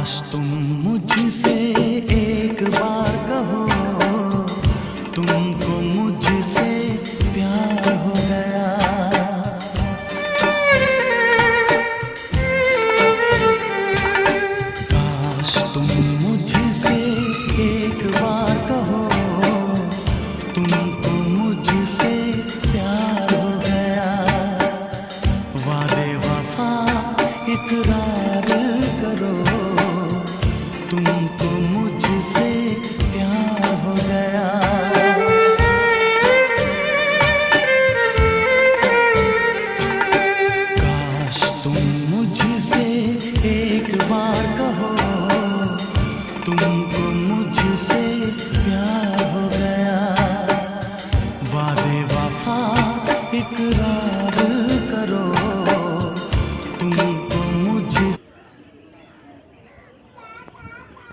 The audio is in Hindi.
काश तुम मुझसे एक बार कहो, तुमको मुझसे प्यार हो गया। काश तुम मुझसे एक बार कहो, तुमको मुझसे प्यार हो गया। वादे वफा इकरार करो, तुम